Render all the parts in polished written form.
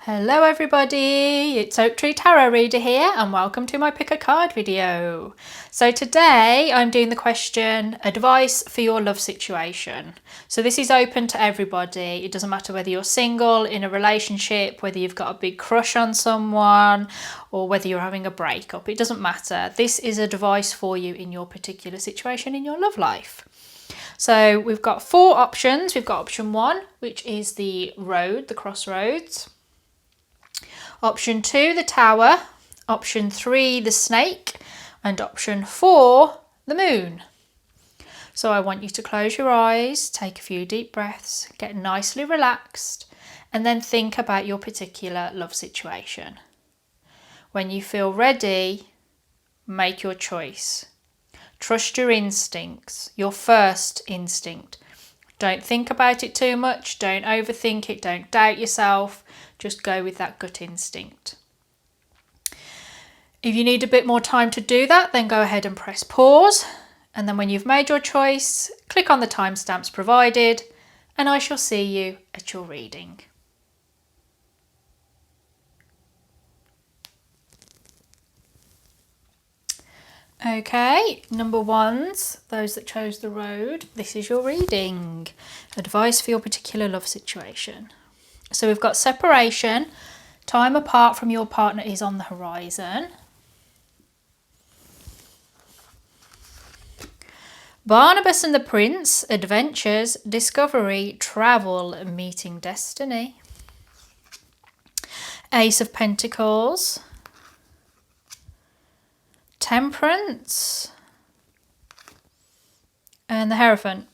Hello everybody, it's Oak Tree Tarot Reader here and welcome to my pick a card video. So today I'm doing the question, advice for your love situation. So this is open to everybody. It doesn't matter whether you're single, in a relationship, whether you've got a big crush on someone or whether you're having a breakup. It doesn't matter. This is advice for you in your particular situation in your love life. So we've got four options. We've got option 1, which is the road, the crossroads. Option 2, the tower. Option 3, the snake. And option 4, the moon. So I want you to close your eyes, take a few deep breaths, get nicely relaxed, and then think about your particular love situation. When you feel ready, make your choice. Trust your instincts, your first instinct. Don't think about it too much, don't overthink it, don't doubt yourself, just go with that gut instinct. If you need a bit more time to do that, then go ahead and press pause, and then when you've made your choice, click on the timestamps provided, and I shall see you at your reading. Okay, number 1s, those that chose the road, this is your reading. Advice for your particular love situation. So we've got separation, time apart from your partner is on the horizon. Barnabas and the Prince, adventures, discovery, travel, meeting destiny. Ace of Pentacles. Temperance and the Hierophant.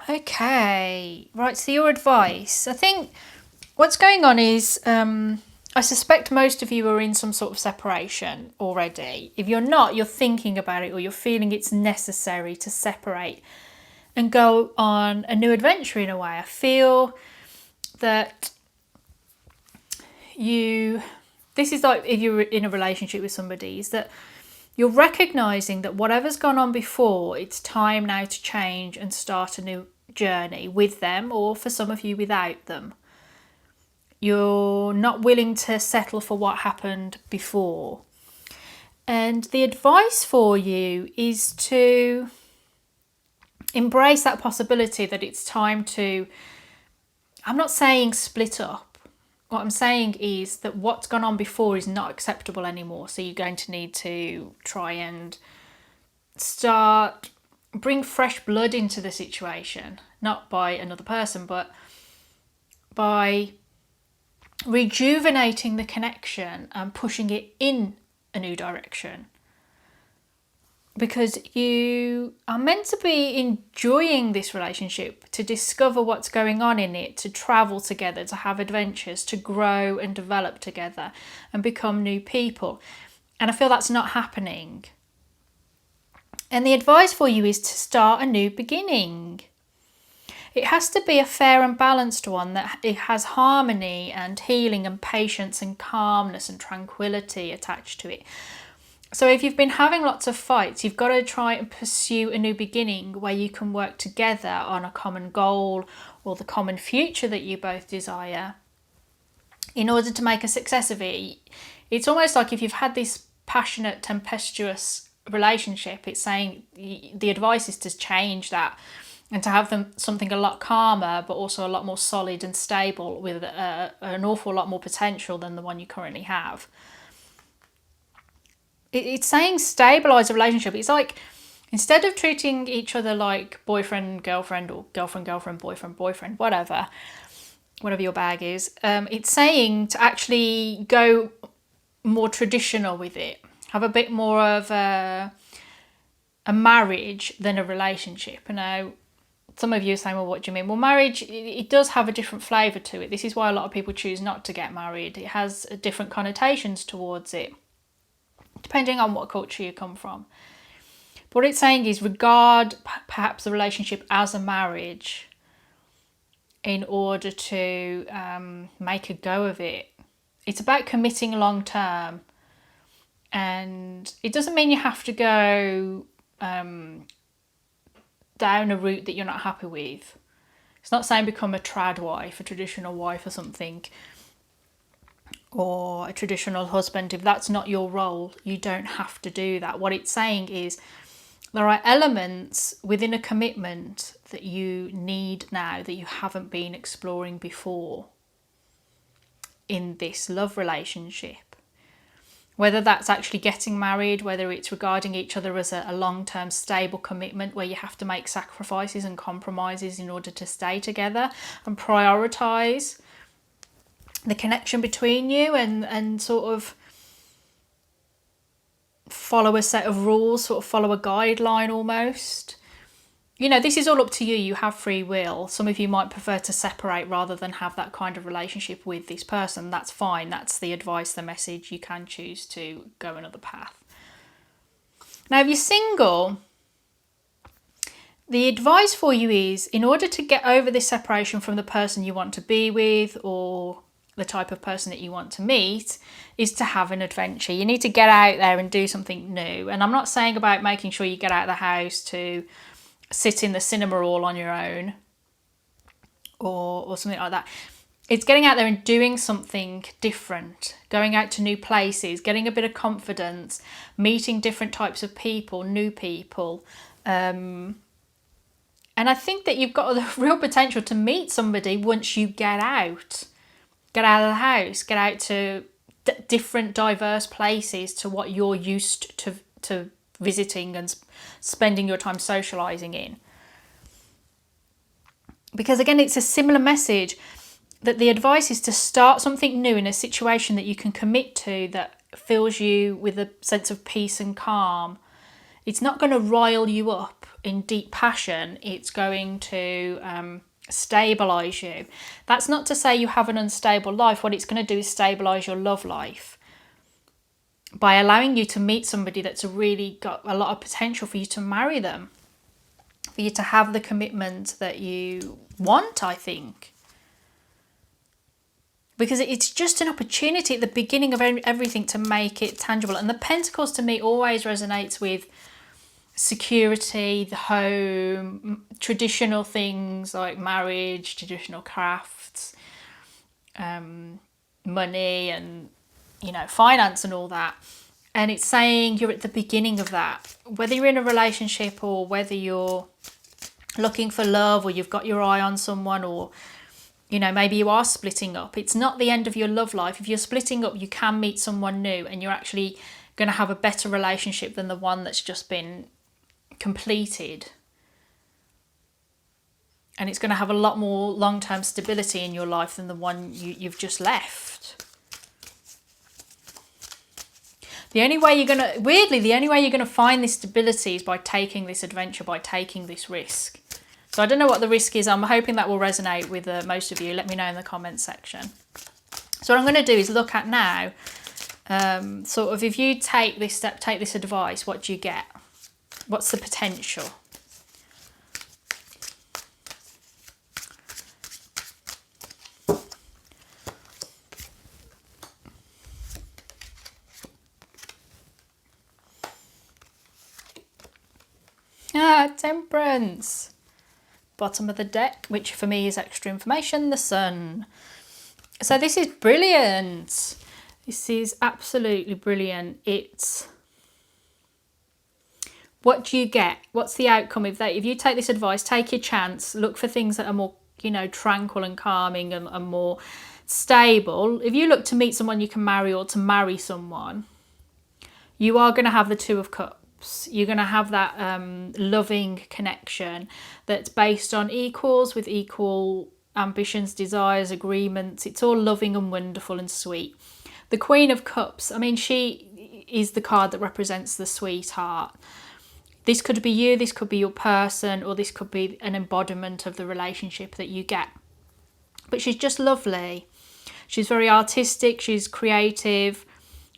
Okay, right, so your advice. I think what's going on is I suspect most of you are in some sort of separation already. If you're not, you're thinking about it or you're feeling it's necessary to separate and go on a new adventure in a way. I feel that this is like if you're in a relationship with somebody, is that you're recognising that whatever's gone on before, it's time now to change and start a new journey with them, or for some of you without them. You're not willing to settle for what happened before. And the advice for you is to embrace that possibility that it's time to, I'm not saying split up. What I'm saying is that what's gone on before is not acceptable anymore. So you're going to need to try and bring fresh blood into the situation. Not by another person, but by rejuvenating the connection and pushing it in a new direction. Because you are meant to be enjoying this relationship, to discover what's going on in it, to travel together, to have adventures, to grow and develop together and become new people. And I feel that's not happening. And the advice for you is to start a new beginning. It has to be a fair and balanced one that it has harmony and healing and patience and calmness and tranquility attached to it. So if you've been having lots of fights, you've got to try and pursue a new beginning where you can work together on a common goal or the common future that you both desire in order to make a success of it. It's almost like if you've had this passionate, tempestuous relationship, it's saying the advice is to change that and to have something a lot calmer, but also a lot more solid and stable with an awful lot more potential than the one you currently have. It's saying stabilise a relationship. It's like, instead of treating each other like boyfriend, girlfriend, or girlfriend, girlfriend, boyfriend, boyfriend, whatever your bag is, it's saying to actually go more traditional with it. Have a bit more of a marriage than a relationship. Now, some of you are saying, well, what do you mean? Well, marriage, it does have a different flavour to it. This is why a lot of people choose not to get married. It has different connotations towards it, depending on what culture you come from. But what it's saying is regard perhaps the relationship as a marriage in order to make a go of it. It's about committing long term, and it doesn't mean you have to go down a route that you're not happy with. It's not saying become a trad wife, a traditional wife or something. or a traditional husband. If that's not your role, you don't have to do that. What it's saying is there are elements within a commitment that you need now that you haven't been exploring before in this love relationship. Whether that's actually getting married, whether it's regarding each other as a long-term stable commitment where you have to make sacrifices and compromises in order to stay together and prioritise the connection between you and sort of follow a set of rules, sort of follow a guideline almost. You know, this is all up to you. You have free will. Some of you might prefer to separate rather than have that kind of relationship with this person. That's fine. That's the advice, the message. You can choose to go another path. Now, if you're single, the advice for you is, in order to get over this separation from the person you want to be with or the type of person that you want to meet, is to have an adventure. You need to get out there and do something new. And I'm not saying about making sure you get out of the house to sit in the cinema all on your own or something like that. It's getting out there and doing something different, going out to new places, getting a bit of confidence, meeting different types of people, new people. And I think that you've got the real potential to meet somebody once you get out of the house, get out to different diverse places to what you're used to visiting and spending your time socializing in. Because again, it's a similar message, that the advice is to start something new in a situation that you can commit to, that fills you with a sense of peace and calm. It's not going to rile you up in deep passion. It's going to stabilize you. That's not to say you have an unstable life. What it's going to do is stabilize your love life by allowing you to meet somebody that's really got a lot of potential for you to marry them, for you to have the commitment that you want, I think. Because it's just an opportunity at the beginning of everything to make it tangible. And the Pentacles to me always resonates with security, the home, traditional things like marriage, traditional crafts, money and, you know, finance and all that. And it's saying you're at the beginning of that. Whether you're in a relationship or whether you're looking for love or you've got your eye on someone, or, you know, maybe you are splitting up. It's not the end of your love life. If you're splitting up, you can meet someone new and you're actually going to have a better relationship than the one that's just been completed. And it's going to have a lot more long-term stability in your life than the one you've just left. The only way you're going to find this stability is by taking this adventure, by taking this risk. So I don't know what the risk is. I'm hoping that will resonate with most of you. Let me know in the comments section. So what I'm going to do is look at now, sort of, if you take this step, take this advice, what do you get? What's the potential? Temperance. Bottom of the deck, which for me is extra information, the Sun. So this is brilliant. This is absolutely brilliant. It's, what do you get? What's the outcome if you take this advice, take your chance, look for things that are more, you know, tranquil and calming and more stable. If you look to meet someone you can marry or to marry someone, you are going to have the Two of Cups. You're going to have that loving connection that's based on equals with equal ambitions, desires, agreements. It's all loving and wonderful and sweet. The Queen of Cups, I mean, she is the card that represents the sweetheart. This could be you, this could be your person, or this could be an embodiment of the relationship that you get. But she's just lovely. She's very artistic, she's creative.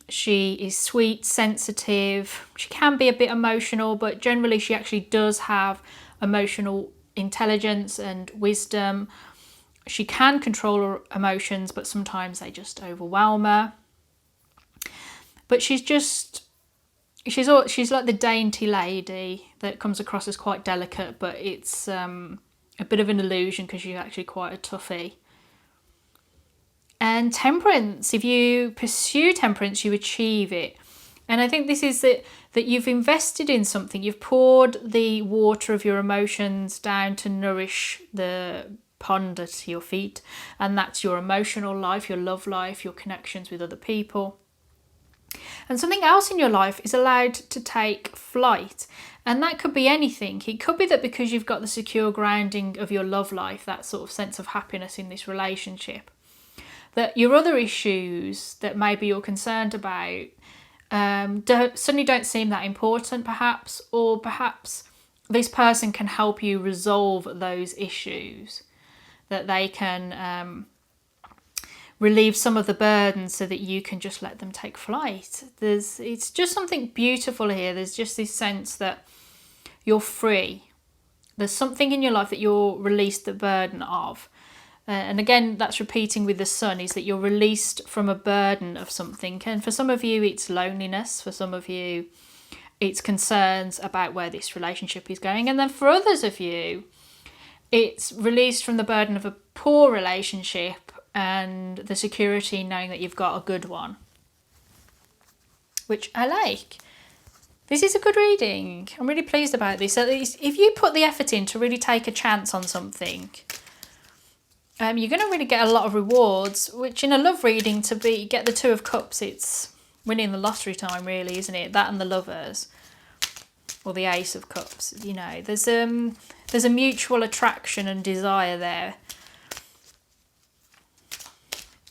She is sweet, sensitive. She can be a bit emotional, but generally she actually does have emotional intelligence and wisdom. She can control her emotions, but sometimes they just overwhelm her. But she's like the dainty lady that comes across as quite delicate, but it's a bit of an illusion because she's actually quite a toughie. And temperance, if you pursue temperance, you achieve it. And I think this is that you've invested in something. You've poured the water of your emotions down to nourish the pond at your feet. And that's your emotional life, your love life, your connections with other people. And something else in your life is allowed to take flight. And that could be anything. It could be that because you've got the secure grounding of your love life, that sort of sense of happiness in this relationship, that your other issues that maybe you're concerned about suddenly don't seem that important, perhaps, or perhaps this person can help you resolve those issues, that they can relieve some of the burden so that you can just let them take flight. It's just something beautiful here. There's just this sense that you're free. There's something in your life that you're released the burden of. And again, that's repeating with the sun, is that you're released from a burden of something. And for some of you, it's loneliness. For some of you, it's concerns about where this relationship is going. And then for others of you, it's released from the burden of a poor relationship and the security knowing that you've got a good one, which I like. This is a good reading. I'm really pleased about this. At least if you put the effort in to really take a chance on something, you're going to really get a lot of rewards, which in a love reading get the Two of Cups, it's winning the lottery time really, isn't it? That and the Lovers, or the Ace of Cups, you know, there's a mutual attraction and desire there.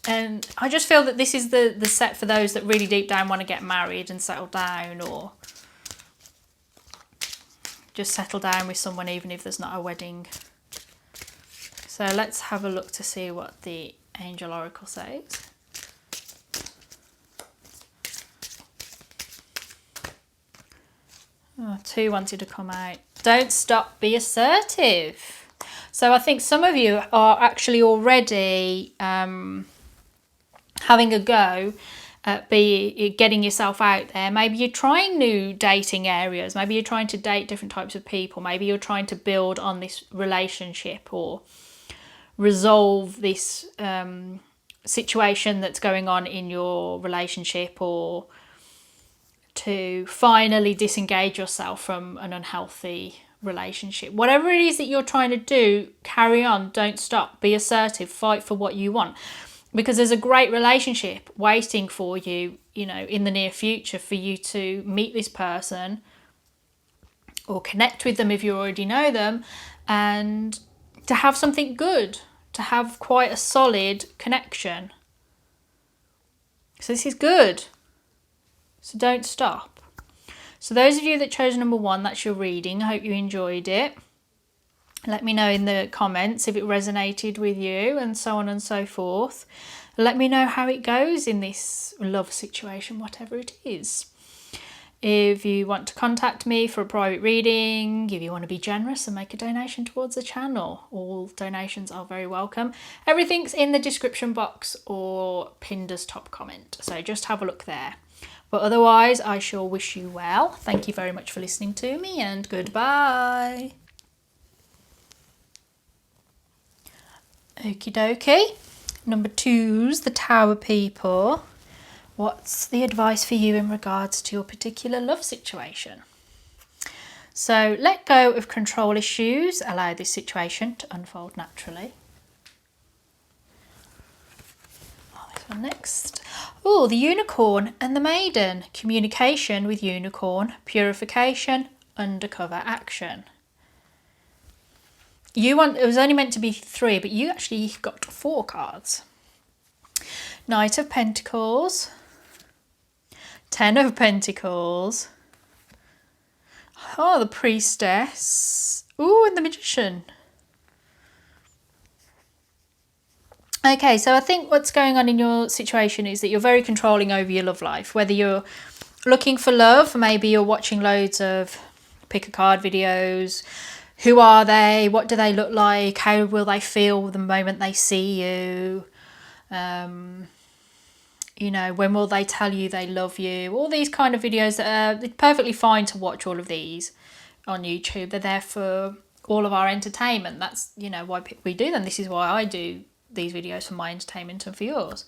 And I just feel that this is the set for those that really deep down want to get married and settle down, or just settle down with someone even if there's not a wedding. So let's have a look to see what the Angel Oracle says. Oh, 2 wanted to come out. Don't stop, be assertive. So I think some of you are actually already having a go at getting yourself out there. Maybe you're trying new dating areas. Maybe you're trying to date different types of people. Maybe you're trying to build on this relationship or resolve this situation that's going on in your relationship, or to finally disengage yourself from an unhealthy relationship. Whatever it is that you're trying to do, carry on, don't stop, be assertive, fight for what you want, because there's a great relationship waiting for you, you know, in the near future, for you to meet this person or connect with them if you already know them, and to have something good, to have quite a solid connection. So this is good. So don't stop. So those of you that chose number 1, that's your reading. I hope you enjoyed it. Let me know in the comments if it resonated with you, and so on and so forth. Let me know how it goes in this love situation, whatever it is. If you want to contact me for a private reading, if you want to be generous and make a donation towards the channel, all donations are very welcome. Everything's in the description box or pinned as top comment, so just have a look there. But otherwise, I shall wish you well. Thank you very much for listening to me, and goodbye. Okie dokie. Number 2's the Tower people. What's the advice for you in regards to your particular love situation? So let go of control issues. Allow this situation to unfold naturally. This one next. Oh, the Unicorn and the Maiden. Communication with Unicorn. Purification. Undercover action. It was only meant to be 3, but you actually got 4 cards. Knight of Pentacles. 10 of Pentacles. Oh, the Priestess. Ooh, and the Magician. Okay, so I think what's going on in your situation is that you're very controlling over your love life. Whether you're looking for love, maybe you're watching loads of pick a card videos. Who are they? What do they look like? How will they feel the moment they see you? You know, when will they tell you they love you? All these kind of videos that are perfectly fine to watch, all of these on YouTube. They're there for all of our entertainment. That's, you know, why we do them. This is why I do these videos for my entertainment and for yours.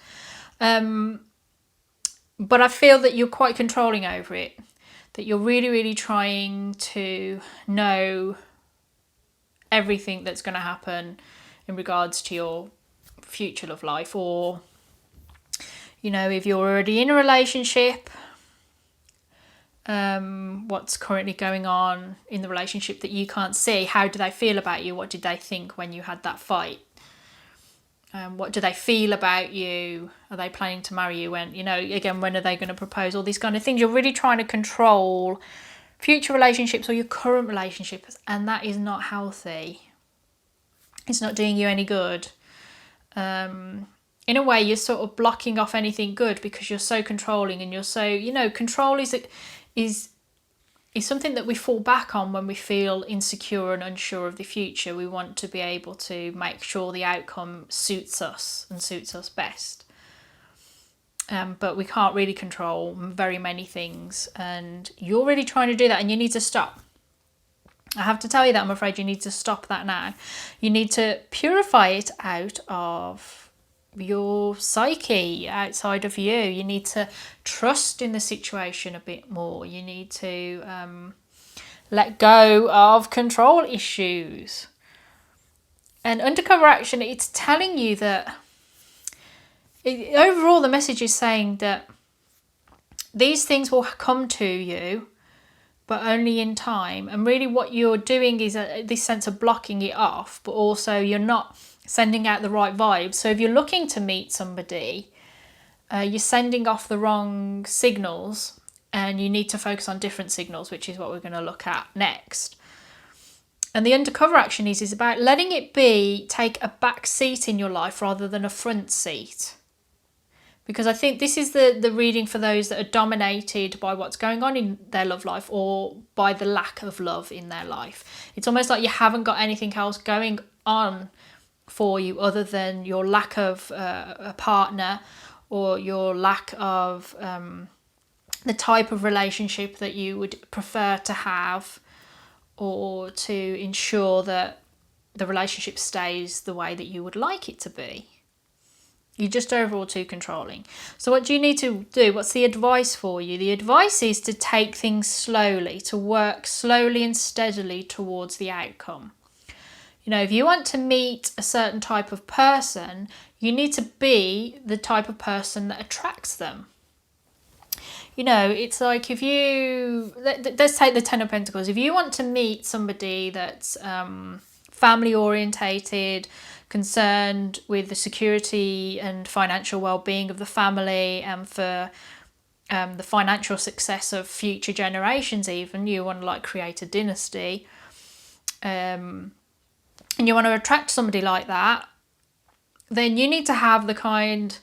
But I feel that you're quite controlling over it, that you're really, really trying to know everything that's going to happen in regards to your future love life, or, you know, if you're already in a relationship, what's currently going on in the relationship that you can't see. How do they feel about you? What did they think when you had that fight? What do they feel about you? Are they planning to marry you? When, you know, again, when are they going to propose? All these kind of things. You're really trying to control future relationships or your current relationships, and that is not healthy. It's not doing you any good. In a way, you're sort of blocking off anything good because you're so controlling, and you're so, you know, control is something that we fall back on when we feel insecure and unsure of the future. We want to be able to make sure the outcome suits us and suits us best. But we can't really control very many things, and you're really trying to do that, and you need to stop. I have to tell you that I'm afraid you need to stop that now. You need to purify it out of your psyche, outside of you. You need to trust in the situation a bit more. You need to let go of control issues. And undercover action, it's telling you that overall the message is saying that these things will come to you, but only in time. And really what you're doing is this sense of blocking it off, but also you're not sending out the right vibes. So if you're looking to meet somebody, you're sending off the wrong signals, and you need to focus on different signals, which is what we're going to look at next. And the undercover action is about letting it take a back seat in your life rather than a front seat. Because I think this is the reading for those that are dominated by what's going on in their love life, or by the lack of love in their life. It's almost like you haven't got anything else going on for you other than your lack of a partner, or your lack of the type of relationship that you would prefer to have, or to ensure that the relationship stays the way that you would like it to be. You're just overall too controlling. So what do you need to do? What's the advice for you? The advice is to take things slowly, to work slowly and steadily towards the outcome. You know, if you want to meet a certain type of person, you need to be the type of person that attracts them. You know, it's like if you, let's take the Ten of Pentacles. If you want to meet somebody that's family orientated, concerned with the security and financial well-being of the family, and for the financial success of future generations, even, you want to like create a dynasty, and you want to attract somebody like that, then you need to have the kind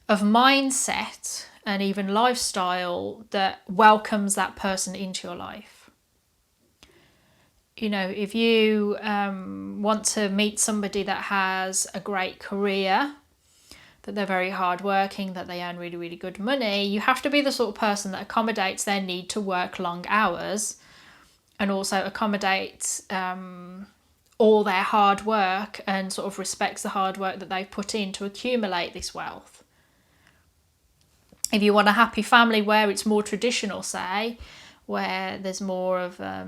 of mindset and even lifestyle that welcomes that person into your life. You know, if you want to meet somebody that has a great career, that they're very hardworking, that they earn really, really good money, you have to be the sort of person that accommodates their need to work long hours, and also accommodates all their hard work, and sort of respects the hard work that they've put in to accumulate this wealth. If you want a happy family where it's more traditional, say, where there's more of a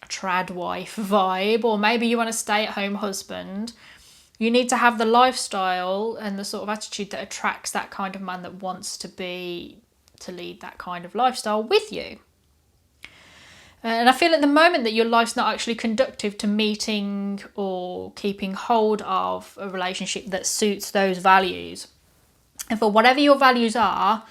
trad wife vibe, or maybe you want a stay-at-home husband, you need to have the lifestyle and the sort of attitude that attracts that kind of man that wants to lead that kind of lifestyle with you. And I feel at the moment that your life's not actually conducive to meeting or keeping hold of a relationship that suits those values. And for whatever your values are,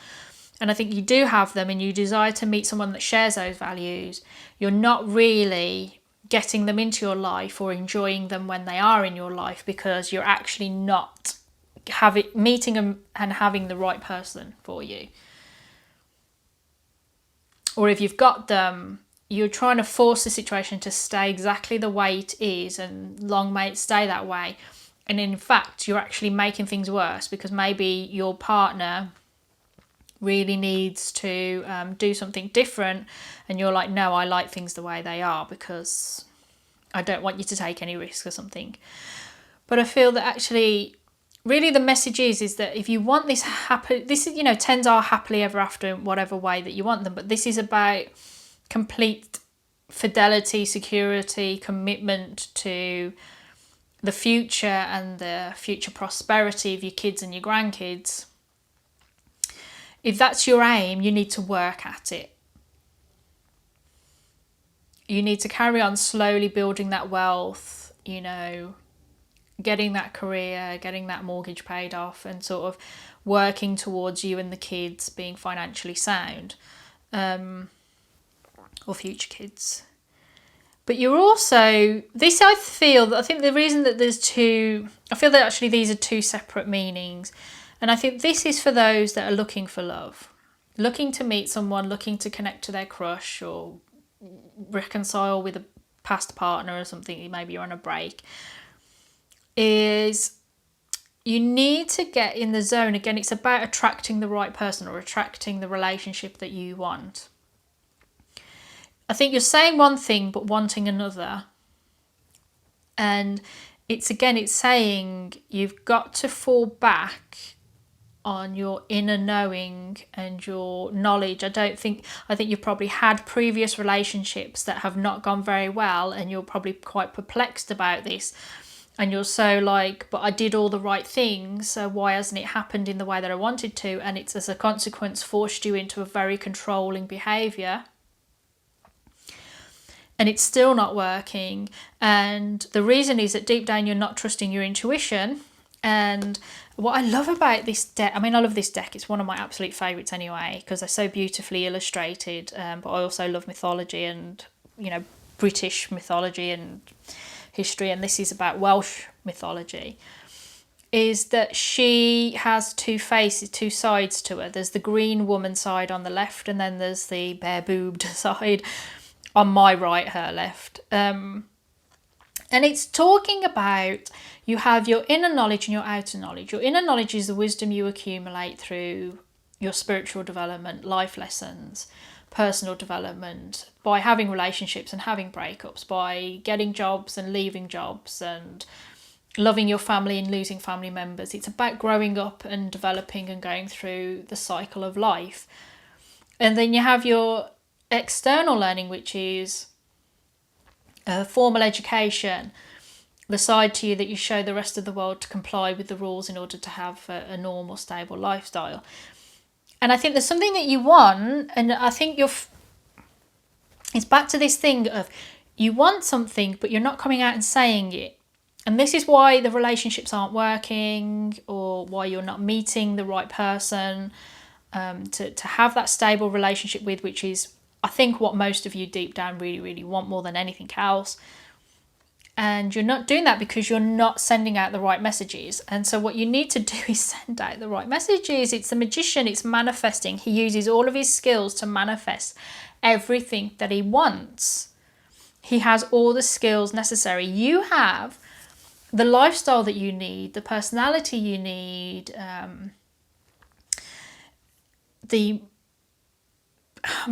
and I think you do have them, and you desire to meet someone that shares those values, you're not really getting them into your life or enjoying them when they are in your life, because you're actually not meeting them and having the right person for you. Or if you've got them, you're trying to force the situation to stay exactly the way it is, and long may it stay that way. And in fact, you're actually making things worse, because maybe your partner really needs to do something different, and you're like, no, I like things the way they are because I don't want you to take any risk or something. But I feel that actually really the message is that if you want this happy, this is, tens are happily ever after in whatever way that you want them, but this is about complete fidelity, security, commitment to the future and the future prosperity of your kids and your grandkids. If that's your aim, you need to work at it. You need to carry on slowly building that wealth, getting that career, getting that mortgage paid off, and sort of working towards you and the kids being financially sound, or future kids. But you're also, I think the reason that I feel that actually these are two separate meanings. And I think this is for those that are looking for love, looking to meet someone, looking to connect to their crush or reconcile with a past partner or something, maybe you're on a break, is you need to get in the zone. Again, it's about attracting the right person or attracting the relationship that you want. I think you're saying one thing but wanting another. And it's saying you've got to fall back on your inner knowing and your knowledge. I think you've probably had previous relationships that have not gone very well, and you're probably quite perplexed about this. And you're so like, but I did all the right things, so why hasn't it happened in the way that I wanted to? And it's, as a consequence, forced you into a very controlling behaviour. And it's still not working. And the reason is that deep down you're not trusting your intuition. And what I love about this deck, I love this deck. It's one of my absolute favourites anyway, because they're so beautifully illustrated. But I also love mythology and, British mythology and history. And this is about Welsh mythology. Is that she has two faces, two sides to her. There's the green woman side on the left, and then there's the bare-boobed side on my right, her left. And it's talking about, you have your inner knowledge and your outer knowledge. Your inner knowledge is the wisdom you accumulate through your spiritual development, life lessons, personal development, by having relationships and having breakups, by getting jobs and leaving jobs, and loving your family and losing family members. It's about growing up and developing and going through the cycle of life. And then you have your external learning, which is formal education, the side to you that you show the rest of the world to comply with the rules in order to have a normal, stable lifestyle. And I think there's something that you want, and I think it's back to this thing of you want something, but you're not coming out and saying it. And this is why the relationships aren't working, or why you're not meeting the right person to have that stable relationship with, which is, I think, what most of you deep down really, really want more than anything else. And you're not doing that because you're not sending out the right messages. And so what you need to do is send out the right messages. It's the magician, it's manifesting. He uses all of his skills to manifest everything that he wants. He has all the skills necessary. You have the lifestyle that you need, the personality you need, I'm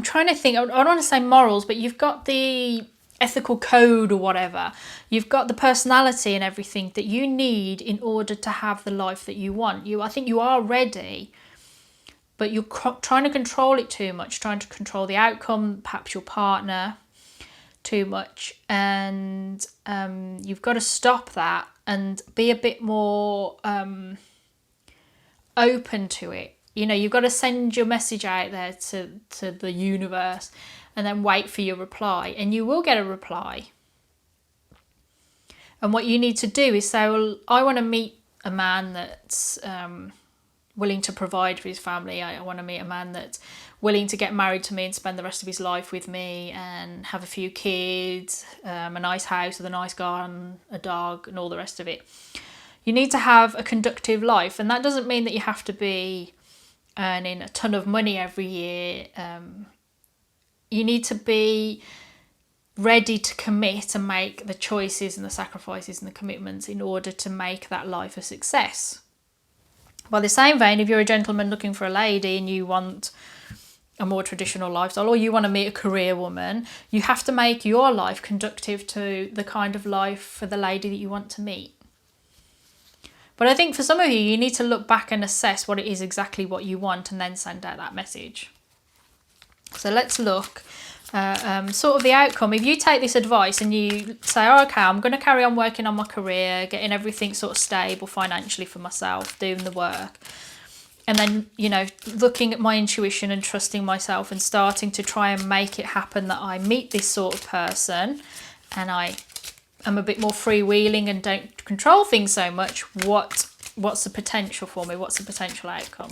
trying to think, I don't want to say morals, but you've got the ethical code or whatever. You've got the personality and everything that you need in order to have the life that you want. I think you are ready, but you're trying to control it too much, trying to control the outcome, perhaps your partner, too much. And you've got to stop that and be a bit more open to it. You've got to send your message out there to the universe and then wait for your reply. And you will get a reply. And what you need to do is say, well, I want to meet a man that's willing to provide for his family. I want to meet a man that's willing to get married to me and spend the rest of his life with me and have a few kids, a nice house with a nice garden, a dog, and all the rest of it. You need to have a conductive life. And that doesn't mean that you have to be earning a ton of money every year. You need to be ready to commit and make the choices and the sacrifices and the commitments in order to make that life a success. By the same vein, if you're a gentleman looking for a lady and you want a more traditional lifestyle, or you want to meet a career woman, you have to make your life conducive to the kind of life for the lady that you want to meet. But I think for some of you, you need to look back and assess what it is exactly what you want and then send out that message. So let's look at sort of the outcome. If you take this advice and you say, oh, okay, I'm going to carry on working on my career, getting everything sort of stable financially for myself, doing the work. And then, you know, looking at my intuition and trusting myself and starting to try and make it happen that I meet this sort of person and I am a bit more freewheeling and don't control things so much. What's the potential for me? What's the potential outcome?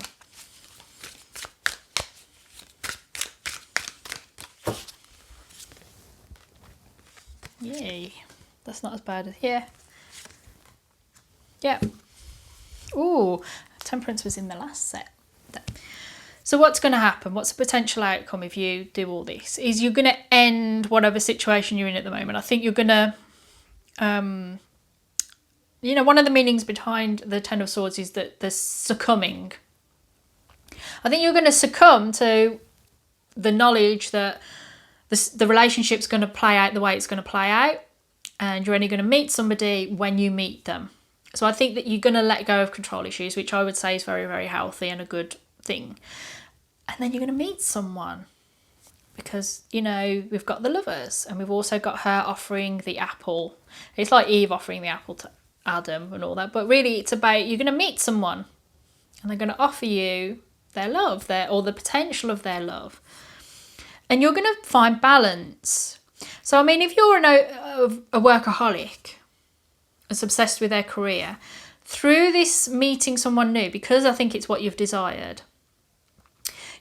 Yay. That's not as bad as here. Yeah. Ooh. Temperance was in the last set. So what's going to happen? What's the potential outcome if you do all this? Is you're going to end whatever situation you're in at the moment. I think you're going to, you know, one of the meanings behind the Ten of Swords is that the succumbing. I think you're going to succumb to the knowledge that the relationship's going to play out the way it's going to play out, and you're only going to meet somebody when you meet them. So I think that you're going to let go of control issues, which I would say is very, very healthy and a good thing. And then you're going to meet someone because, you know, we've got the Lovers and we've also got her offering the apple. It's like Eve offering the apple to Adam and all that. But really it's about you're going to meet someone and they're going to offer you their love, or the potential of their love. And you're going to find balance. So, I mean, if you're a workaholic, is obsessed with their career, through this meeting someone new, because I think it's what you've desired,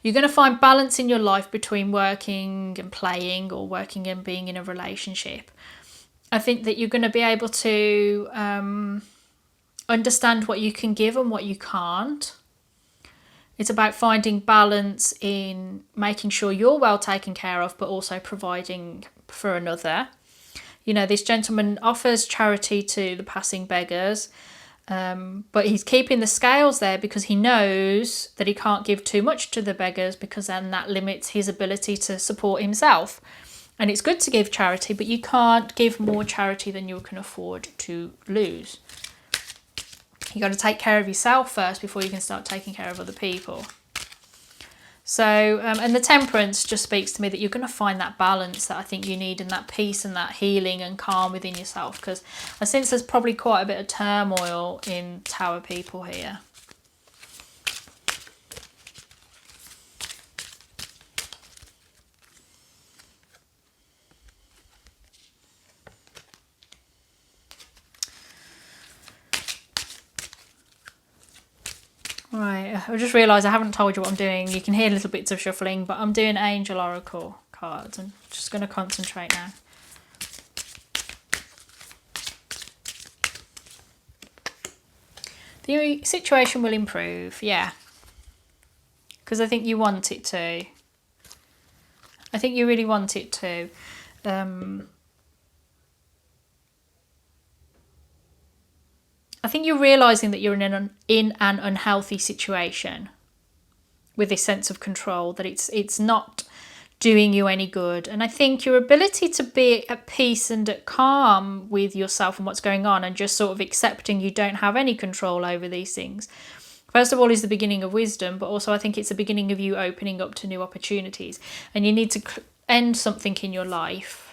you're going to find balance in your life between working and playing or working and being in a relationship. I think that you're going to be able to understand what you can give and what you can't. It's about finding balance in making sure you're well taken care of, but also providing for another. You know, this gentleman offers charity to the passing beggars, but he's keeping the scales there because he knows that he can't give too much to the beggars because then that limits his ability to support himself. And it's good to give charity, but you can't give more charity than you can afford to lose. You got to take care of yourself first before you can start taking care of other people. So, and the Temperance just speaks to me that you're going to find that balance that I think you need, and that peace and that healing and calm within yourself, because I sense there's probably quite a bit of turmoil in Tower people here. Right, I just realised I haven't told you what I'm doing. You can hear little bits of shuffling, but I'm doing Angel Oracle cards. I'm just going to concentrate now. The situation will improve, yeah. Because I think you want it to. I think you really want it to. I think you're realising that you're in an unhealthy situation with this sense of control, that it's not doing you any good. And I think your ability to be at peace and at calm with yourself and what's going on, and just sort of accepting you don't have any control over these things, first of all, is the beginning of wisdom, but also I think it's the beginning of you opening up to new opportunities. And you need to end something in your life,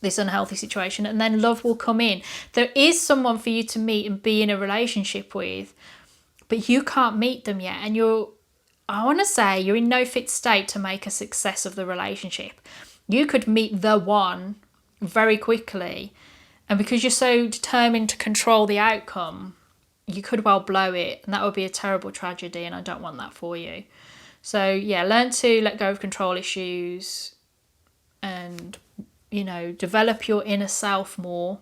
this unhealthy situation, and then love will come in. There is someone for you to meet and be in a relationship with, but you can't meet them yet. And I want to say you're in no fit state to make a success of the relationship. You could meet the one very quickly, and because you're so determined to control the outcome, you could well blow it, and that would be a terrible tragedy, and I don't want that for you. So yeah, learn to let go of control issues and, you know, develop your inner self more,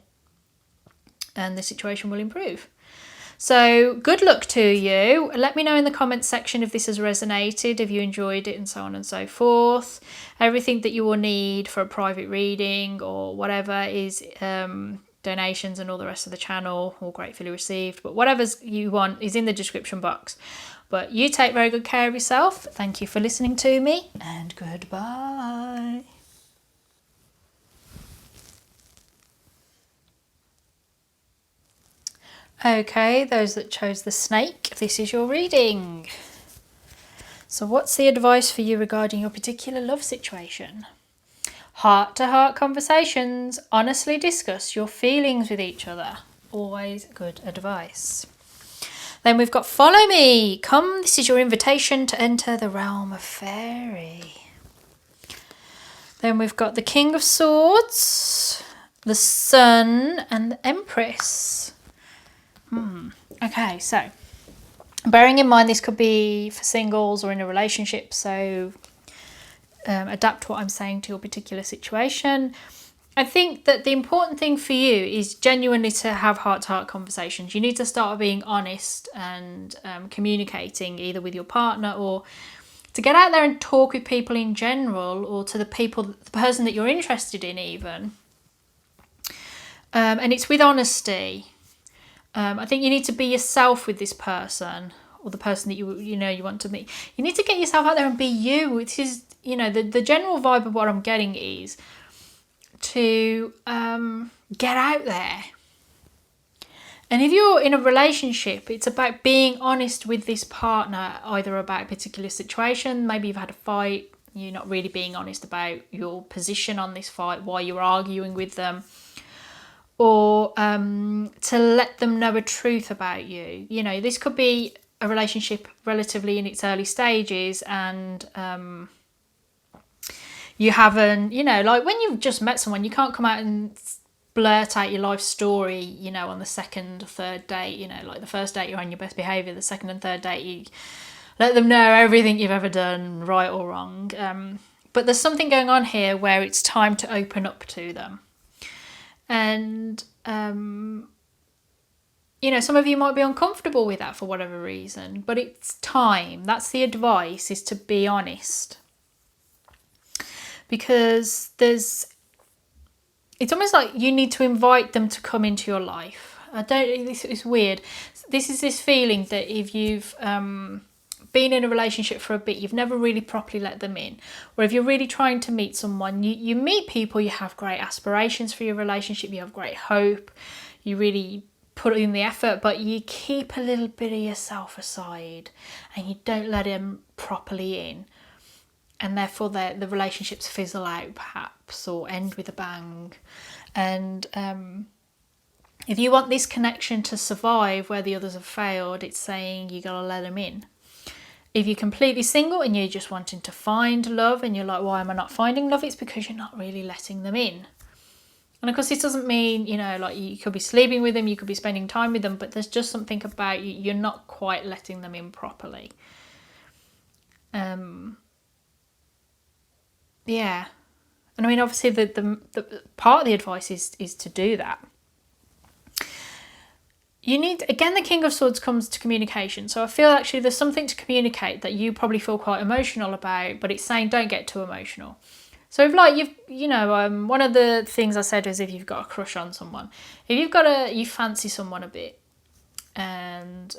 and the situation will improve. So good luck to you. Let me know in the comments section if this has resonated, if you enjoyed it, and so on and so forth. Everything that you will need for a private reading or whatever is donations and all the rest of the channel, all gratefully received. But whatever you want is in the description box. But you take very good care of yourself. Thank you for listening to me, and goodbye. Okay, those that chose the snake, this is your reading. So what's the advice for you regarding your particular love situation? Heart-to-heart conversations. Honestly discuss your feelings with each other. Always good advice. Then we've got follow me. Come, this is your invitation to enter the realm of fairy. Then we've got the King of Swords, the Sun, and the Empress. Okay, so bearing in mind this could be for singles or in a relationship, so adapt what I'm saying to your particular situation. I think that the important thing for you is genuinely to have heart-to-heart conversations. You need to start being honest and communicating either with your partner or to get out there and talk with people in general, or to the person that you're interested in even. And it's with honesty. I think you need to be yourself with this person, or the person that you want to meet. You need to get yourself out there and be you. It is, the general vibe of what I'm getting is to get out there. And if you're in a relationship, it's about being honest with this partner, either about a particular situation. Maybe you've had a fight, you're not really being honest about your position on this fight, why you're arguing with them, or to let them know a truth about you. This could be a relationship relatively in its early stages, and you haven't, like when you've just met someone, you can't come out and blurt out your life story, on the second or third date. Like the first date you're on your best behaviour, the second and third date you let them know everything you've ever done, right or wrong. But there's something going on here where it's time to open up to them. And, some of you might be uncomfortable with that for whatever reason, but it's time. That's the advice, is to be honest. Because it's almost like you need to invite them to come into your life. It's weird. This is this feeling that if you've been in a relationship for a bit, you've never really properly let them in. Or if you're really trying to meet someone, you meet people, you have great aspirations for your relationship, you have great hope, you really put in the effort, but you keep a little bit of yourself aside and you don't let them properly in. And therefore the relationships fizzle out perhaps, or end with a bang. And if you want this connection to survive where the others have failed, it's saying you got to let them in. If you're completely single and you're just wanting to find love and you're like, why am I not finding love? It's because you're not really letting them in. And of course, this doesn't mean, like you could be sleeping with them, you could be spending time with them, but there's just something about you're not quite letting them in properly. Yeah. And I mean, obviously the part of the advice is to do that. You need, again, the King of Swords comes to communication. So I feel actually there's something to communicate that you probably feel quite emotional about, but it's saying don't get too emotional. So if like one of the things I said is if you've got a crush on someone, if you fancy someone a bit and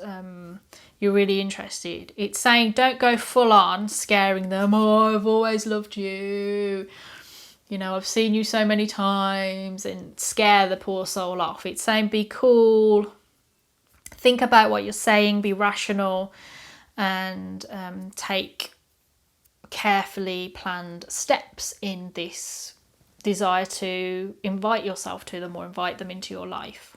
you're really interested, it's saying don't go full on scaring them. Oh, I've always loved you. I've seen you so many times, and scare the poor soul off. It's saying be cool. Think about what you're saying, be rational, and take carefully planned steps in this desire to invite yourself to them or invite them into your life.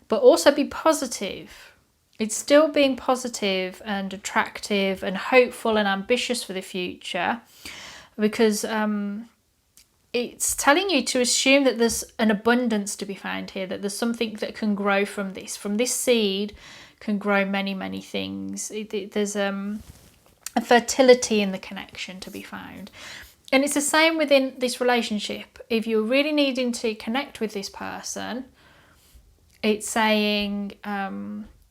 But also be positive. It's still being positive and attractive and hopeful and ambitious for the future, because it's telling you to assume that there's an abundance to be found here, that there's something that can grow from this. From this seed can grow many, many things. There's a fertility in the connection to be found. And it's the same within this relationship. If you're really needing to connect with this person, it's saying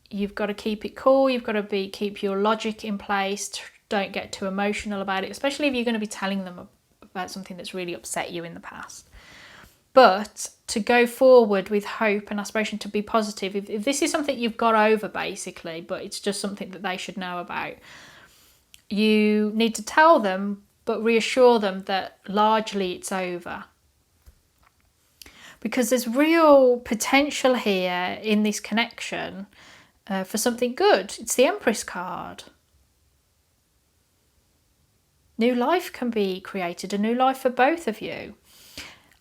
you've got to keep it cool, you've got to keep your logic in place, don't get too emotional about it, especially if you're going to be telling them about something that's really upset you in the past. But to go forward with hope and aspiration, to be positive. If this is something you've got over basically, but it's just something that they should know about, you need to tell them, but reassure them that largely it's over. because there's real potential here in this connection for something good. It's the Empress card. New life can be created, a new life for both of you.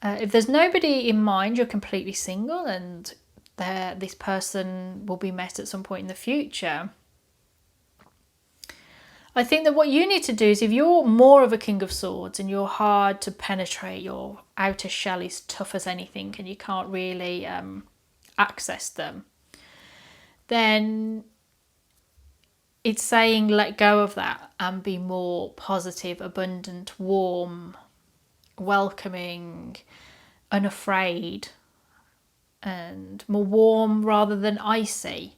If there's nobody in mind, you're completely single, and this person will be met at some point in the future. I think that what you need to do is, if you're more of a King of Swords and you're hard to penetrate, your outer shell is tough as anything and you can't really access them, then it's saying let go of that and be more positive, abundant, warm, welcoming, unafraid, and more warm rather than icy.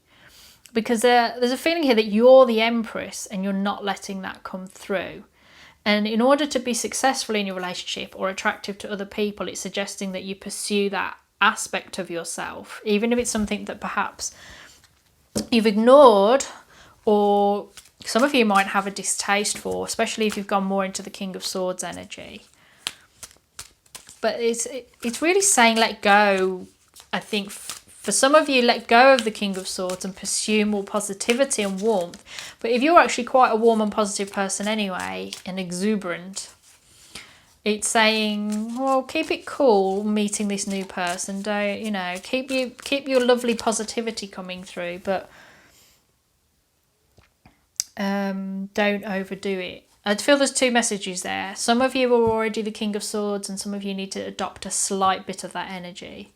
Because there's a feeling here that you're the Empress and you're not letting that come through. And in order to be successful in your relationship or attractive to other people, it's suggesting that you pursue that aspect of yourself, even if it's something that perhaps you've ignored, or some of you might have a distaste for, especially if you've gone more into the King of Swords energy. But it's really saying let go. I think for some of you, let go of the King of Swords and pursue more positivity and warmth. But if you're actually quite a warm and positive person anyway, and exuberant, it's saying, well, keep it cool meeting this new person. Don't, keep your lovely positivity coming through, but don't overdo it. I feel there's two messages there. Some of you are already the King of Swords, and some of you need to adopt a slight bit of that energy.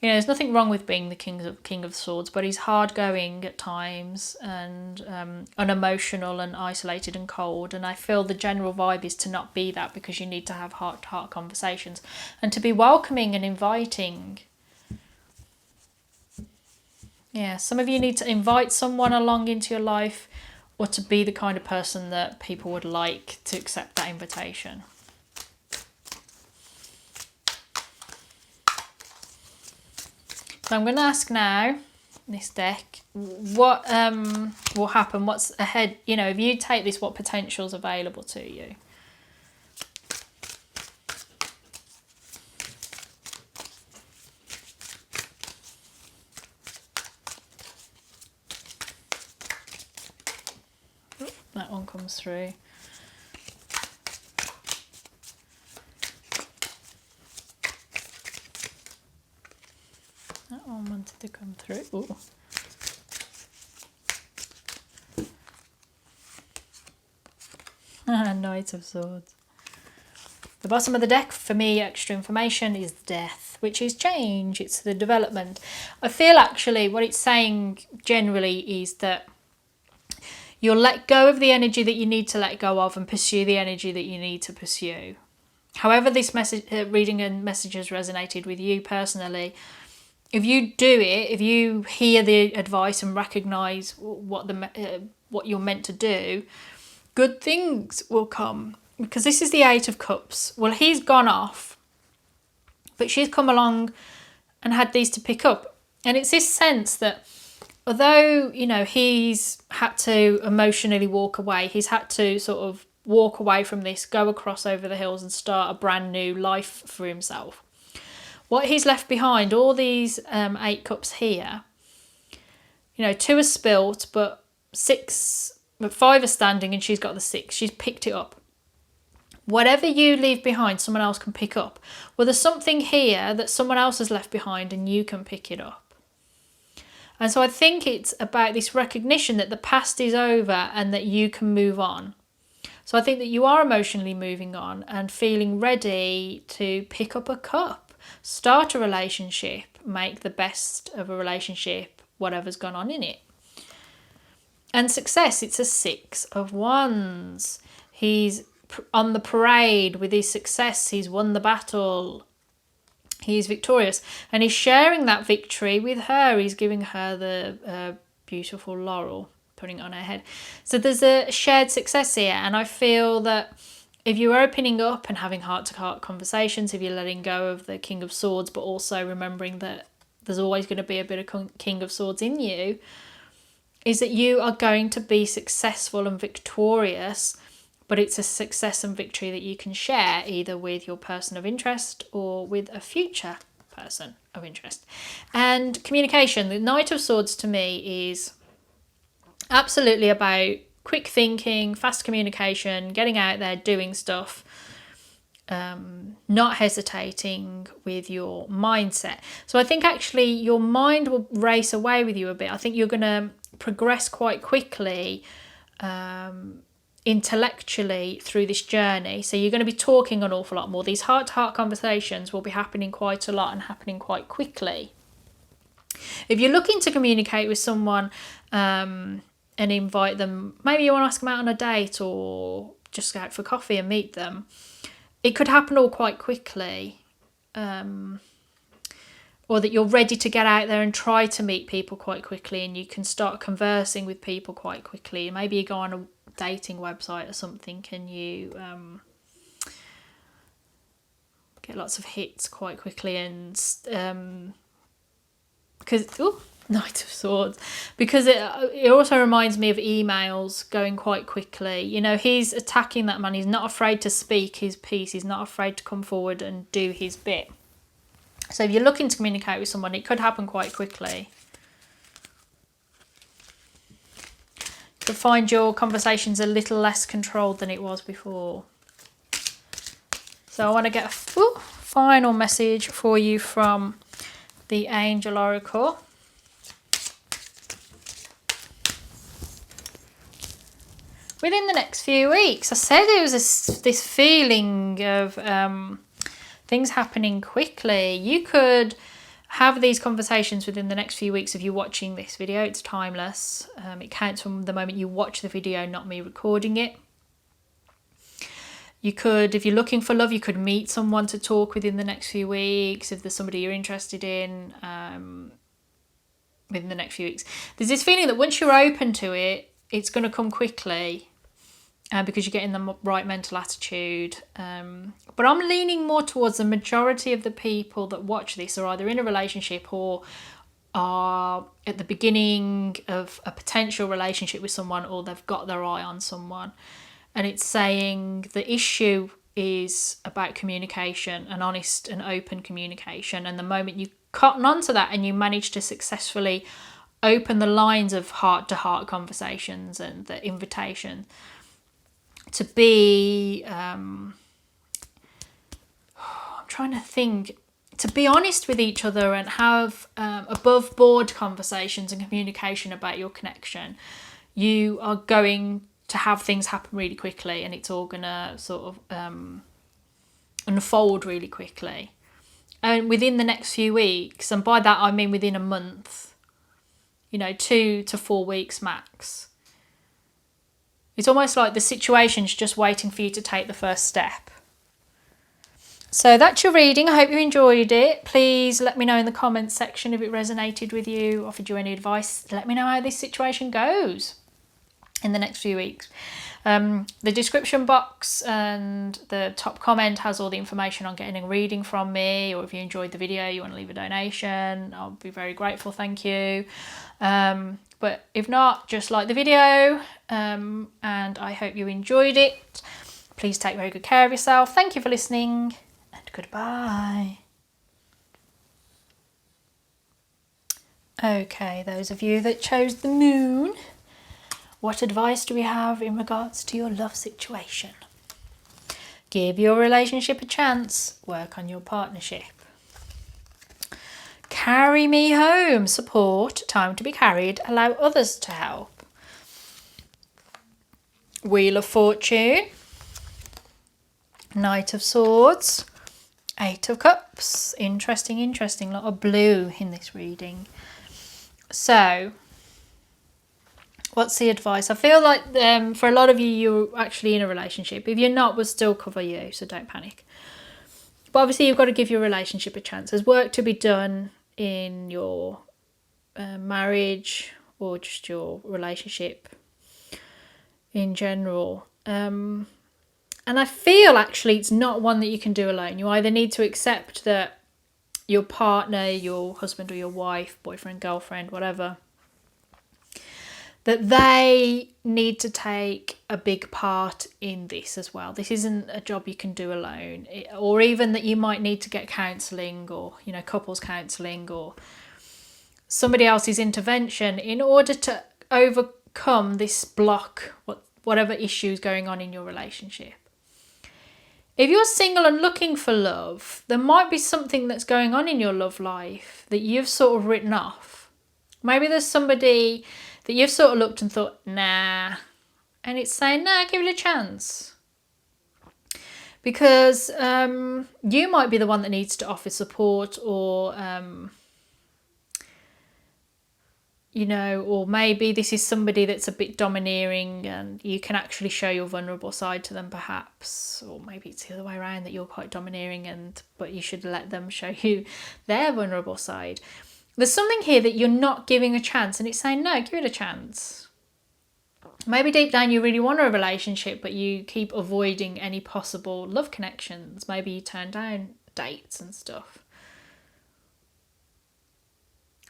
There's nothing wrong with being the King of Swords, but he's hard going at times and unemotional and isolated and cold. And I feel the general vibe is to not be that, because you need to have heart-to-heart conversations and to be welcoming and inviting. Yeah, some of you need to invite someone along into your life, or to be the kind of person that people would like to accept that invitation. So I'm going to ask now, this deck, what will happen, what's ahead, if you take this, what potential's available to you? That one comes through. That one wanted to come through. Ooh. Knight of Swords. The bottom of the deck, for me, extra information, is death, which is change. It's the development. I feel actually what it's saying generally is that you'll let go of the energy that you need to let go of and pursue the energy that you need to pursue. However this message, reading and message has resonated with you personally, if you do it, if you hear the advice and recognise what you're meant to do, good things will come. Because this is the Eight of Cups. Well, he's gone off, but she's come along and had these to pick up. And it's this sense that although, he's had to emotionally walk away, he's had to sort of walk away from this, go across over the hills and start a brand new life for himself. What he's left behind, all these 8 cups here, 2 are spilt, but 5 are standing, and she's got the 6. She's picked it up. Whatever you leave behind, someone else can pick up. Well, there's something here that someone else has left behind and you can pick it up. And so I think it's about this recognition that the past is over and that you can move on. So I think that you are emotionally moving on and feeling ready to pick up a cup, start a relationship, make the best of a relationship, whatever's gone on in it. And success, it's a 6 of Wands. He's on the parade with his success. He's won the battle. He's victorious. And he's sharing that victory with her. He's giving her the beautiful laurel, putting it on her head. So there's a shared success here. And I feel that if you're opening up and having heart-to-heart conversations, if you're letting go of the King of Swords, but also remembering that there's always going to be a bit of King of Swords in you, is that you are going to be successful and victorious but it's a success and victory that you can share either with your person of interest or with a future person of interest. And communication, the Knight of Swords to me is absolutely about quick thinking, fast communication, getting out there, doing stuff, not hesitating with your mindset. So I think actually your mind will race away with you a bit. I think you're going to progress quite quickly intellectually through this journey. So you're going to be talking an awful lot more. These heart-to-heart conversations will be happening quite a lot and happening quite quickly. If you're looking to communicate with someone and invite them, maybe you want to ask them out on a date or just go out for coffee and meet them, it could happen all quite quickly. Or that you're ready to get out there and try to meet people quite quickly, and you can start conversing with people quite quickly. Maybe you go on a dating website or something and you get lots of hits quite quickly, and because Knight of Swords, because it also reminds me of emails going quite quickly. You know, he's attacking that man. He's not afraid to speak his piece. He's not afraid to come forward and do his bit. So if you're looking to communicate with someone, it could happen quite quickly. To find your conversations a little less controlled than it was before. So I want to get a final message for you from the Angel Oracle. Within the next few weeks, I said there was this feeling of things happening quickly. You could have these conversations within the next few weeks of you watching this video. It's timeless. It counts from the moment you watch the video, not me recording it. You could, if you're looking for love, you could meet someone to talk within the next few weeks. If there's somebody you're interested in within the next few weeks. There's this feeling that once you're open to it, it's going to come quickly. Because you're getting the right mental attitude. But I'm leaning more towards the majority of the people that watch this are either in a relationship or are at the beginning of a potential relationship with someone, or they've got their eye on someone. And it's saying the issue is about communication, and honest and open communication. And the moment you cotton onto that and you manage to successfully open the lines of heart-to-heart conversations and the invitation to be, I'm trying to think, to be honest with each other and have above board conversations and communication about your connection, you are going to have things happen really quickly, and it's all going to sort of unfold really quickly. And within the next few weeks, and by that I mean within a month, 2 to 4 weeks max. It's almost like the situation's just waiting for you to take the first step. So that's your reading. I hope you enjoyed it. Please let me know in the comments section if it resonated with you, offered you any advice. Let me know how this situation goes in the next few weeks. The description box and the top comment has all the information on getting a reading from me, or if you enjoyed the video, you want to leave a donation, I'll be very grateful, thank you. But if not, just like the video, and I hope you enjoyed it. Please take very good care of yourself. Thank you for listening, and goodbye. Okay, those of you that chose the moon, what advice do we have in regards to your love situation? Give your relationship a chance. Work on your partnership. Carry me home. Support. Time to be carried. Allow others to help. Wheel of Fortune. Knight of Swords. 8 of Cups. Interesting. A lot of blue in this reading. So, what's the advice? I feel like for a lot of you, you're actually in a relationship. If you're not, we'll still cover you, so don't panic. But obviously, you've got to give your relationship a chance. There's work to be done in your marriage or just your relationship in general. And I feel actually it's not one that you can do alone. You either need to accept that your partner, your husband or your wife, boyfriend, girlfriend, whatever, that they need to take a big part in this as well. This isn't a job you can do alone, or even that you might need to get counselling, or, you know, couples counselling, or somebody else's intervention in order to overcome this block, whatever issues going on in your relationship. If you're single and looking for love, there might be something that's going on in your love life that you've sort of written off. Maybe there's somebody that you've sort of looked and thought, nah, and it's saying, nah, give it a chance. Because you might be the one that needs to offer support, or you know, or maybe this is somebody that's a bit domineering and you can actually show your vulnerable side to them perhaps, or maybe it's the other way around, that you're quite domineering but you should let them show you their vulnerable side. There's something here that you're not giving a chance, and it's saying, no, give it a chance. Maybe deep down you really want a relationship, but you keep avoiding any possible love connections. Maybe you turn down dates and stuff.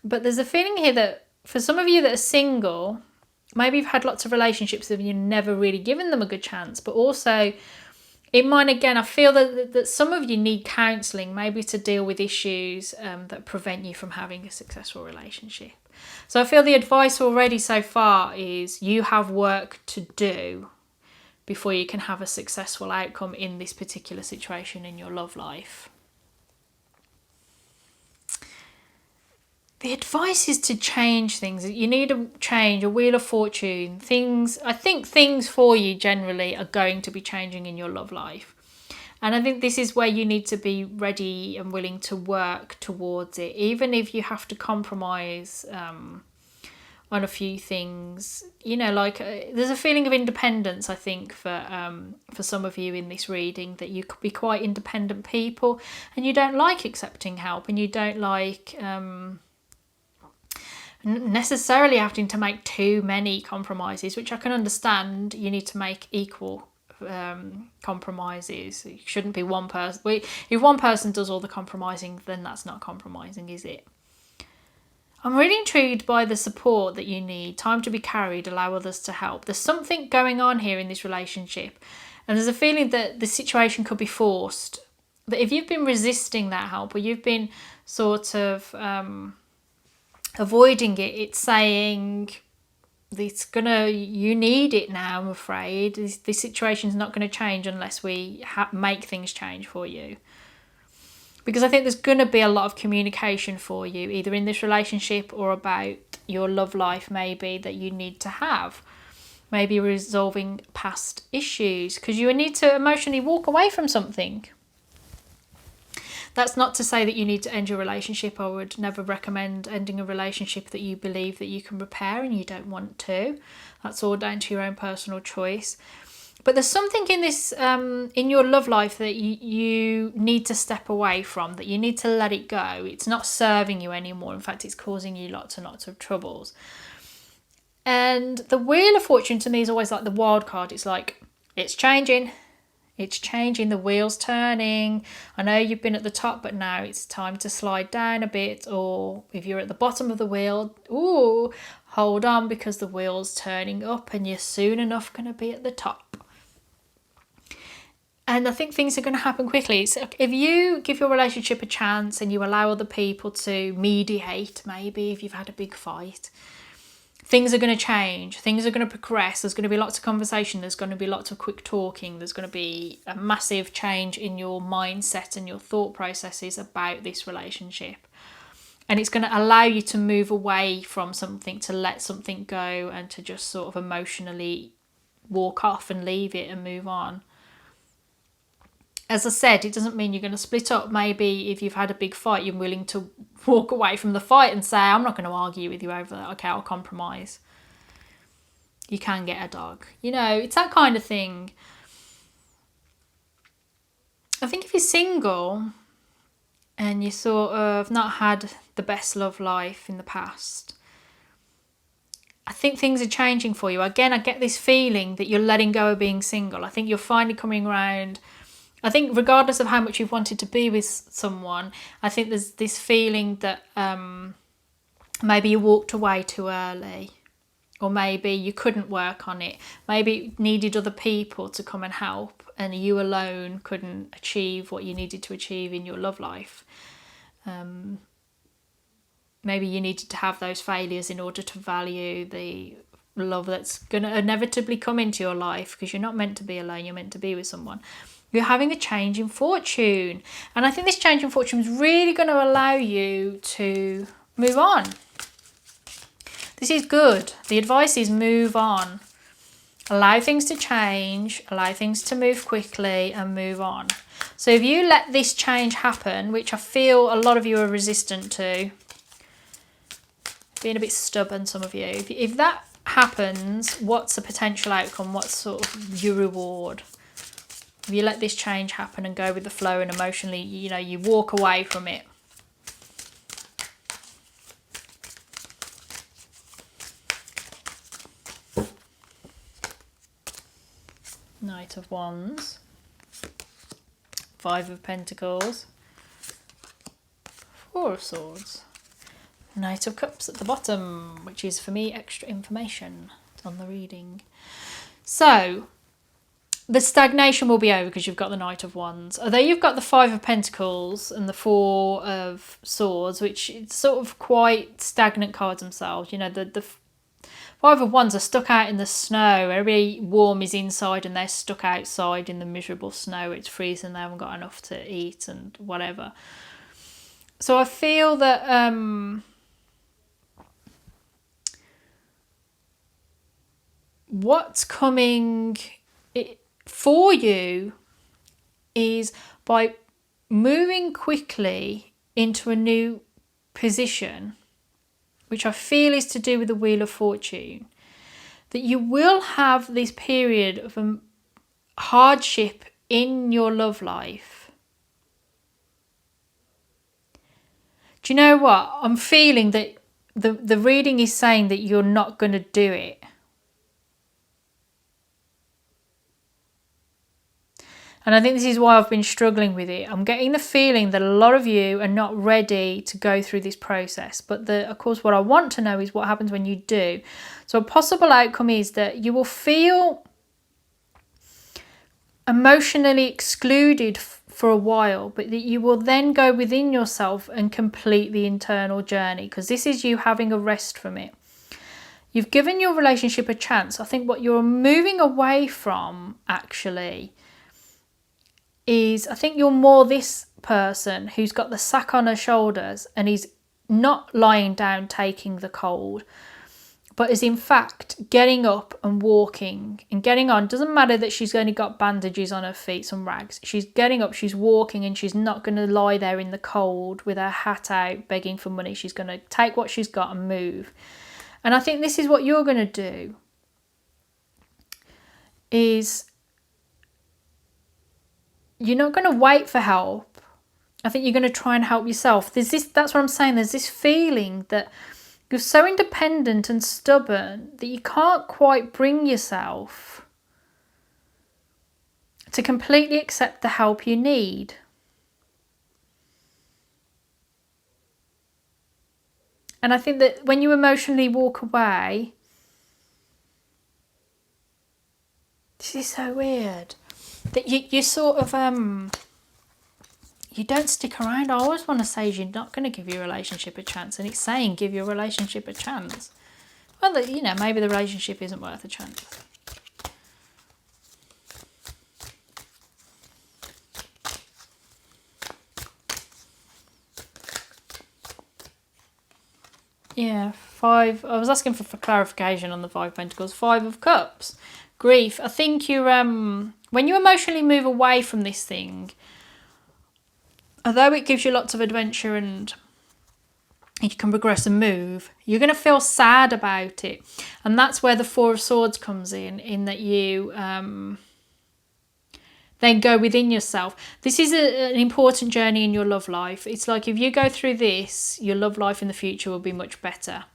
But there's a feeling here that for some of you that are single, maybe you've had lots of relationships and you've never really given them a good chance. But also, in mine again, I feel that some of you need counselling, maybe to deal with issues that prevent you from having a successful relationship. So I feel the advice already so far is you have work to do before you can have a successful outcome in this particular situation in your love life. The advice is to change things. You need to change, a wheel of fortune. I think things for you generally are going to be changing in your love life. And I think this is where you need to be ready and willing to work towards it. Even if you have to compromise on a few things. You know, like there's a feeling of independence, I think, for some of you in this reading, that you could be quite independent people and you don't like accepting help, and you don't like necessarily having to make too many compromises, which I can understand. You need to make equal compromises. It shouldn't be one person. If one person does all the compromising, then that's not compromising, is it? I'm really intrigued by the support that you need. Time to be carried, allow others to help. There's something going on here in this relationship, and there's a feeling that the situation could be forced. That if you've been resisting that help, or you've been sort of avoiding it, it's saying you need it now, I'm afraid. This situation's not going to change unless we make things change for you. Because I think there's going to be a lot of communication for you, either in this relationship or about your love life, maybe, that you need to have. Maybe resolving past issues, because you need to emotionally walk away from something. That's not to say that you need to end your relationship. I would never recommend ending a relationship that you believe that you can repair and you don't want to. That's all down to your own personal choice. But there's something in this, in your love life, that you need to step away from, that you need to let it go. It's not serving you anymore. In fact, it's causing you lots and lots of troubles. And the Wheel of Fortune to me is always like the wild card. It's like, it's changing. It's changing, the wheel's turning. I know you've been at the top, but now it's time to slide down a bit. Or if you're at the bottom of the wheel, hold on, because the wheel's turning up and you're soon enough going to be at the top. And I think things are going to happen quickly. So if you give your relationship a chance and you allow other people to mediate, maybe if you've had a big fight, things are going to change. Things are going to progress. There's going to be lots of conversation. There's going to be lots of quick talking. There's going to be a massive change in your mindset and your thought processes about this relationship. And it's going to allow you to move away from something, to let something go, and to just sort of emotionally walk off and leave it and move on. As I said, it doesn't mean you're going to split up. Maybe if you've had a big fight, you're willing to walk away from the fight and say, I'm not going to argue with you over that. Okay, I'll compromise. You can get a dog. You know, it's that kind of thing. I think if you're single and you sort of not had the best love life in the past, I think things are changing for you. Again, I get this feeling that you're letting go of being single. I think you're finally coming around. I think regardless of how much you've wanted to be with someone, I think there's this feeling that maybe you walked away too early, or maybe you couldn't work on it. Maybe it needed other people to come and help, and you alone couldn't achieve what you needed to achieve in your love life. Maybe you needed to have those failures in order to value the love that's going to inevitably come into your life, because you're not meant to be alone, you're meant to be with someone. You're having a change in fortune. And I think this change in fortune is really going to allow you to move on. This is good. The advice is move on. Allow things to change, allow things to move quickly, and move on. So if you let this change happen, which I feel a lot of you are resistant to, being a bit stubborn, some of you, if that happens, what's the potential outcome? What's sort of your reward? If you let this change happen and go with the flow, and emotionally, you know, you walk away from it. Knight of Wands, Five of Pentacles, Four of Swords, Knight of Cups at the bottom, which is for me extra information on the reading. So the stagnation will be over because you've got the Knight of Wands. Although you've got the Five of Pentacles and the Four of Swords, which is sort of quite stagnant cards themselves. You know, the Five of Wands are stuck out in the snow. Every warm is inside and they're stuck outside in the miserable snow. It's freezing, they haven't got enough to eat and whatever. So I feel that what's coming for you is by moving quickly into a new position, which I feel is to do with the Wheel of Fortune, that you will have this period of hardship in your love life. Do you know what? I'm feeling that the reading is saying that you're not going to do it. And I think this is why I've been struggling with it. I'm getting the feeling that a lot of you are not ready to go through this process. But of course, what I want to know is what happens when you do. So a possible outcome is that you will feel emotionally excluded for a while, but that you will then go within yourself and complete the internal journey, because this is you having a rest from it. You've given your relationship a chance. I think what you're moving away from, actually, is I think you're more this person who's got the sack on her shoulders and is not lying down taking the cold, but is in fact getting up and walking and getting on. Doesn't matter that she's only got bandages on her feet, some rags. She's getting up, she's walking, and she's not going to lie there in the cold with her hat out begging for money. She's going to take what she's got and move. And I think this is what you're going to do, is you're not going to wait for help. I think you're going to try and help yourself. That's what I'm saying. There's this feeling that you're so independent and stubborn that you can't quite bring yourself to completely accept the help you need. And I think that when you emotionally walk away, this is so weird, that you sort of, you don't stick around. I always want to say you're not going to give your relationship a chance, and it's saying give your relationship a chance. Well, you know, maybe the relationship isn't worth a chance. Yeah, I was asking for clarification on the Five of Pentacles. Five of Cups. Grief. I think you're, when you emotionally move away from this thing, although it gives you lots of adventure and you can progress and move, you're going to feel sad about it. And that's where the Four of Swords comes in that you then go within yourself. This is an important journey in your love life. It's like if you go through this, your love life in the future will be much better.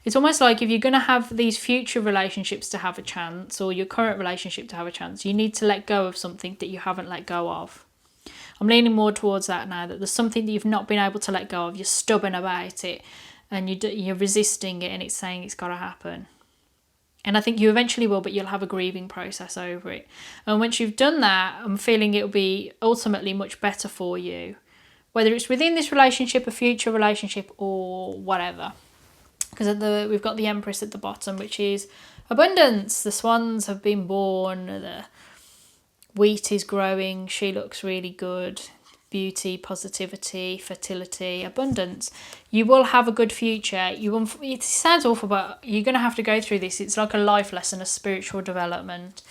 It's almost like if you're going to have these future relationships to have a chance, or your current relationship to have a chance, you need to let go of something that you haven't let go of. I'm leaning more towards that now, that there's something that you've not been able to let go of. You're stubborn about it and you're resisting it, and it's saying it's got to happen. And I think you eventually will, but you'll have a grieving process over it. And once you've done that, I'm feeling it'll be ultimately much better for you, whether it's within this relationship, a future relationship, or whatever. Because we've got the Empress at the bottom, which is abundance. The swans have been born. The wheat is growing. She looks really good. Beauty, positivity, fertility, abundance. You will have a good future. It sounds awful, but you're going to have to go through this. It's like a life lesson, a spiritual development.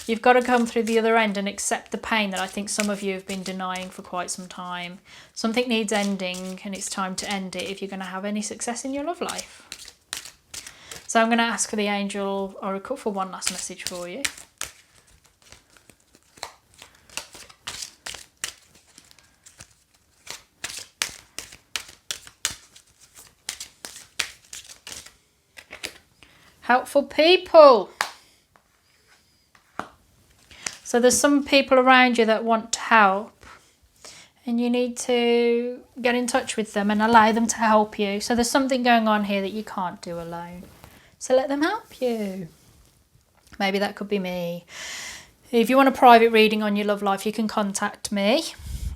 You've got to come through the other end and accept the pain that I think some of you have been denying for quite some time. Something needs ending, and it's time to end it if you're going to have any success in your love life. So I'm going to ask for the Angel Oracle for one last message for you. Helpful people. So there's some people around you that want to help, and you need to get in touch with them and allow them to help you. So there's something going on here that you can't do alone. So let them help you. Maybe that could be me. If you want a private reading on your love life, you can contact me.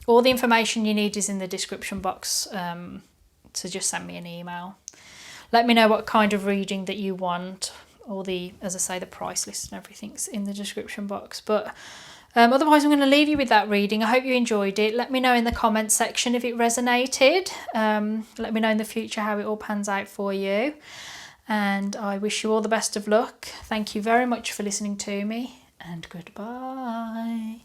All the information you need is in the description box. So just send me an email. Let me know what kind of reading that you want. All the, as I say, the price list and everything's in the description box. But otherwise, I'm going to leave you with that reading. I hope you enjoyed it. Let me know in the comments section if it resonated. Let me know in the future how it all pans out for you. And I wish you all the best of luck. Thank you very much for listening to me, and goodbye.